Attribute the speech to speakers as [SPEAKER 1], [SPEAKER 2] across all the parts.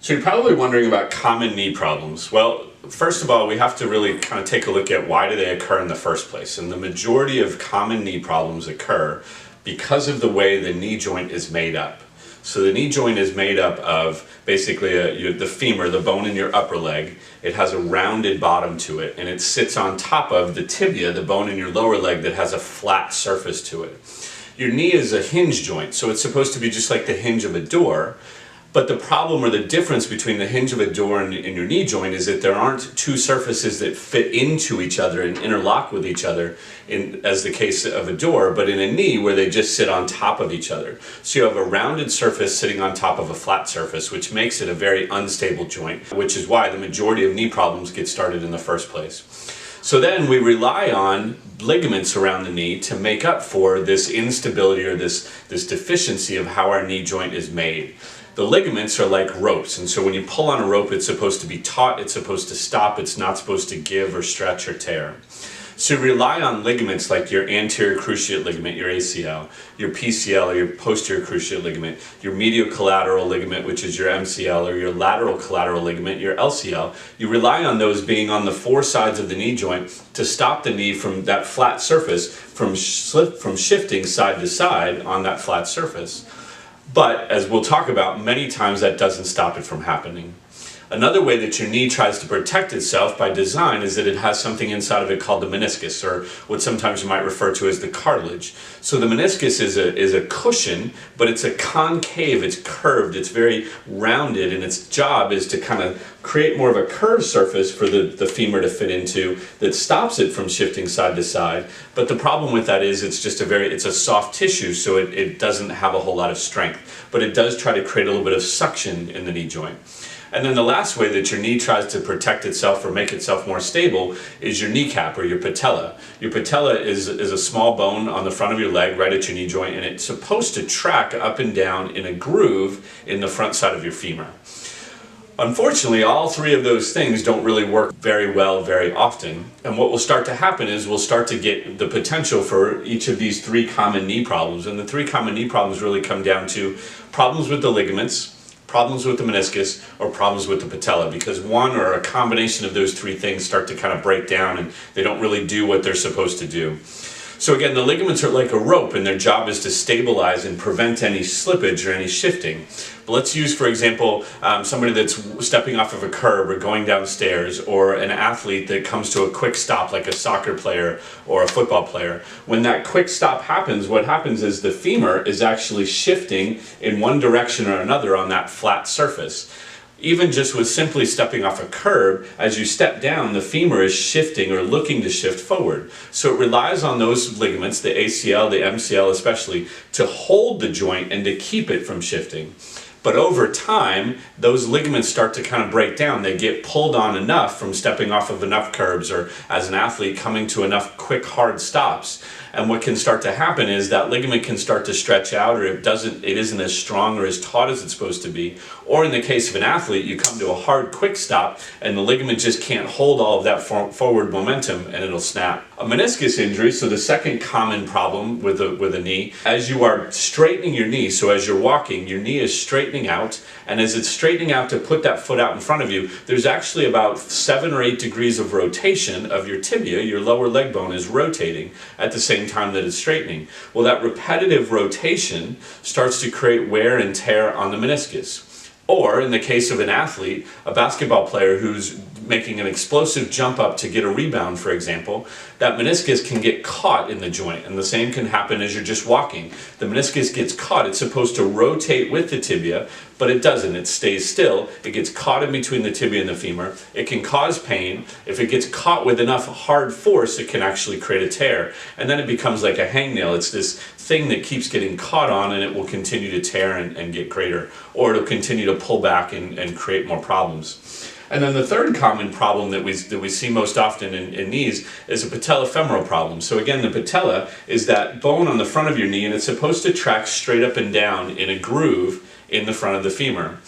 [SPEAKER 1] So you're probably wondering about common knee problems. Well, first of all, we have to really kind of take a look at why do they occur in the first place. And the majority of common knee problems occur because of the way the knee joint is made up. So the knee joint is made up of basically the femur, the bone in your upper leg. It has a rounded bottom to it, and it sits on top of the tibia, the bone in your lower leg that has a flat surface to it. Your knee is a hinge joint, so it's supposed to be just like the hinge of a door. But the problem or the difference between the hinge of a door and your knee joint is that there aren't two surfaces that fit into each other and interlock with each other, as the case of a door, but in a knee where they just sit on top of each other. So you have a rounded surface sitting on top of a flat surface, which makes it a very unstable joint, which is why the majority of knee problems get started in the first place. So then we rely on ligaments around the knee to make up for this instability or this deficiency of how our knee joint is made. The ligaments are like ropes, and so when you pull on a rope, it's supposed to be taut, it's supposed to stop, it's not supposed to give or stretch or tear. So rely on ligaments like your anterior cruciate ligament, your ACL, your PCL or your posterior cruciate ligament, your medial collateral ligament, which is your MCL, or your lateral collateral ligament, your LCL. You rely on those being on the four sides of the knee joint to stop the knee from that flat surface from shifting side to side on that flat surface. But, as we'll talk about, many times that doesn't stop it from happening. Another way that your knee tries to protect itself by design is that it has something inside of it called the meniscus, or what sometimes you might refer to as the cartilage. So the meniscus is a cushion, but it's a concave, it's curved, it's very rounded, and its job is to kind of create more of a curved surface for the femur to fit into that stops it from shifting side to side. But the problem with that is it's a soft tissue, so it doesn't have a whole lot of strength, but it does try to create a little bit of suction in the knee joint. And then the last way that your knee tries to protect itself or make itself more stable is your kneecap or your patella. Your patella is a small bone on the front of your leg right at your knee joint, and it's supposed to track up and down in a groove in the front side of your femur. Unfortunately, all three of those things don't really work very well very often. And what will start to happen is we'll start to get the potential for each of these three common knee problems. And the three common knee problems really come down to problems with the ligaments, problems with the meniscus, or problems with the patella, because one or a combination of those three things start to kind of break down and they don't really do what they're supposed to do. So again, the ligaments are like a rope, and their job is to stabilize and prevent any slippage or any shifting. But let's use, for example, somebody that's stepping off of a curb or going downstairs, or an athlete that comes to a quick stop like a soccer player or a football player. When that quick stop happens, what happens is the femur is actually shifting in one direction or another on that flat surface. Even just with simply stepping off a curb, as you step down, the femur is shifting or looking to shift forward. So it relies on those ligaments, the ACL, the MCL especially, to hold the joint and to keep it from shifting. But over time, those ligaments start to kind of break down. They get pulled on enough from stepping off of enough curbs, or as an athlete coming to enough quick, hard stops. And what can start to happen is that ligament can start to stretch out, or it isn't as strong or as taut as it's supposed to be. Or in the case of an athlete, you come to a hard, quick stop, and the ligament just can't hold all of that forward momentum, and it'll snap. A meniscus injury, so the second common problem with a knee, as you are straightening your knee, so as you're walking, your knee is straightening out, and as it's straightening out to put that foot out in front of you, there's actually about 7 or 8 degrees of rotation of your tibia. Your lower leg bone is rotating at the same time that it's straightening. Well, that repetitive rotation starts to create wear and tear on the meniscus. Or, in the case of an athlete, a basketball player who's making an explosive jump up to get a rebound, for example, that meniscus can get caught in the joint, and the same can happen as you're just walking. The meniscus gets caught. It's supposed to rotate with the tibia, but it doesn't. It stays still. It gets caught in between the tibia and the femur. It can cause pain. If it gets caught with enough hard force, it can actually create a tear, and then it becomes like a hangnail. It's this thing that keeps getting caught on, and it will continue to tear and get greater, or it'll continue to pull back and create more problems. And then the third common problem that we see most often in knees is a patellofemoral problem. So again, the patella is that bone on the front of your knee, and it's supposed to track straight up and down in a groove in the front of the femur.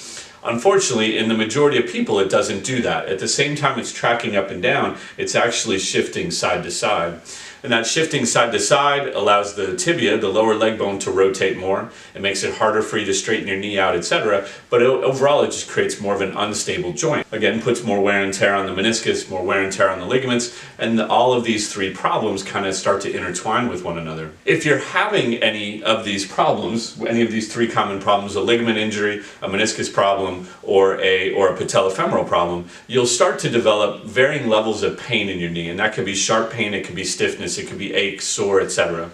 [SPEAKER 1] Unfortunately, in the majority of people, it doesn't do that. At the same time it's tracking up and down, it's actually shifting side to side. And that shifting side to side allows the tibia, the lower leg bone, to rotate more. It makes it harder for you to straighten your knee out, etc. But overall, it just creates more of an unstable joint. Again, puts more wear and tear on the meniscus, more wear and tear on the ligaments, and all of these three problems kind of start to intertwine with one another. If you're having any of these problems, any of these three common problems, a ligament injury, a meniscus problem, or a patella femoral problem, you'll start to develop varying levels of pain in your knee, and that could be sharp pain, it could be stiffness, it could be ache, sore, etc.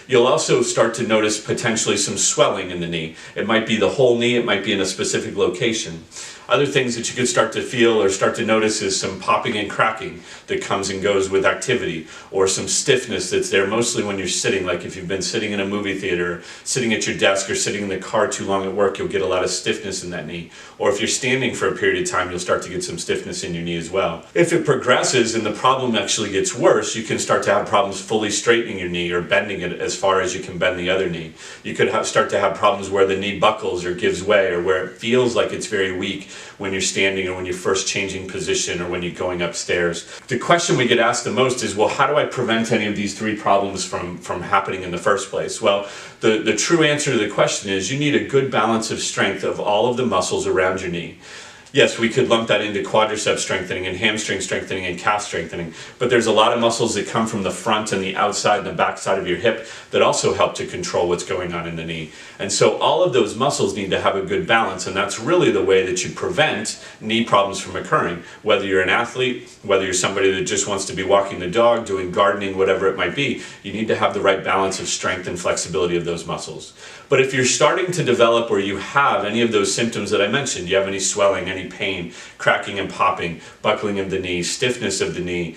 [SPEAKER 1] You'll also start to notice potentially some swelling in the knee. It might be the whole knee, it might be in a specific location. Other things that you could start to feel or start to notice is some popping and cracking that comes and goes with activity, or some stiffness that's there mostly when you're sitting, like if you've been sitting in a movie theater, sitting at your desk, or sitting in the car too long at work, you'll get a lot of stiffness in that knee. Or if you're standing for a period of time, you'll start to get some stiffness in your knee as well. If it progresses and the problem actually gets worse, you can start to have problems fully straightening your knee or bending it as far as you can bend the other knee. You could start to have problems where the knee buckles or gives way, or where it feels like it's very weak when you're standing, or when you're first changing position, or when you're going upstairs. The question we get asked the most is, well, how do I prevent any of these three problems from happening in the first place? Well, the true answer to the question is you need a good balance of strength of all of the muscles around your knee. Yes, we could lump that into quadricep strengthening and hamstring strengthening and calf strengthening, but there's a lot of muscles that come from the front and the outside and the back side of your hip that also help to control what's going on in the knee. And so all of those muscles need to have a good balance, and that's really the way that you prevent knee problems from occurring. Whether you're an athlete, whether you're somebody that just wants to be walking the dog, doing gardening, whatever it might be, you need to have the right balance of strength and flexibility of those muscles. But if you're starting to develop, or you have any of those symptoms that I mentioned, you have any swelling, any pain, cracking and popping, buckling of the knee, stiffness of the knee,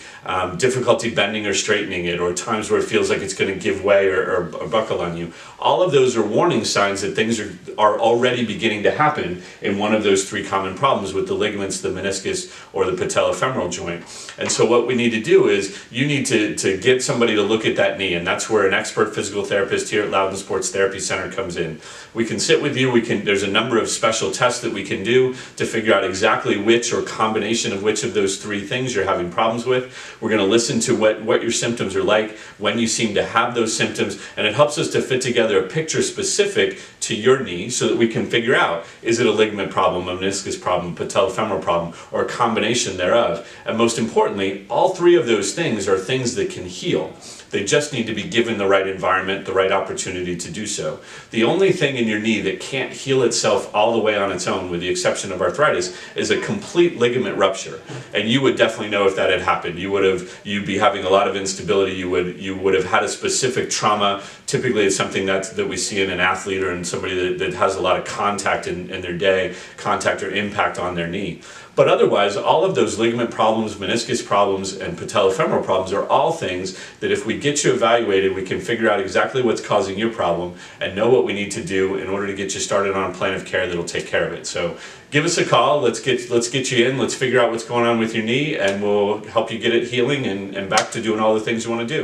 [SPEAKER 1] difficulty bending or straightening it, or times where it feels like it's going to give way or buckle on you, all of those are warning signs that things are already beginning to happen in one of those three common problems with the ligaments, the meniscus, or the patella femoral joint. And so what we need to do is you need to get somebody to look at that knee, and that's where an expert physical therapist here at Loudoun Sports Therapy Center comes in. We can sit with you, there's a number of special tests that we can do to figure out exactly which or combination of which of those three things you're having problems with. We're going to listen to what your symptoms are like, when you seem to have those symptoms, and it helps us to fit together a picture specific to your knee so that we can figure out, is it a ligament problem, a meniscus problem, patella femoral problem, or a combination thereof. And most importantly, all three of those things are things that can heal. They just need to be given the right environment, the right opportunity to do so. The only thing in your knee that can't heal itself all the way on its own, with the exception of arthritis, is a complete ligament rupture. And you would definitely know if that had happened. You'd be having a lot of instability. You would have had a specific trauma. Typically it's something that we see in an athlete or in somebody that has a lot of contact in their day, contact or impact on their knee. But otherwise, all of those ligament problems, meniscus problems, and patellofemoral problems are all things that if we get you evaluated, we can figure out exactly what's causing your problem and know what we need to do in order to get you started on a plan of care that'll take care of it. So give us a call, let's get you in, let's figure out what's going on with your knee, and we'll help you get it healing and back to doing all the things you want to do.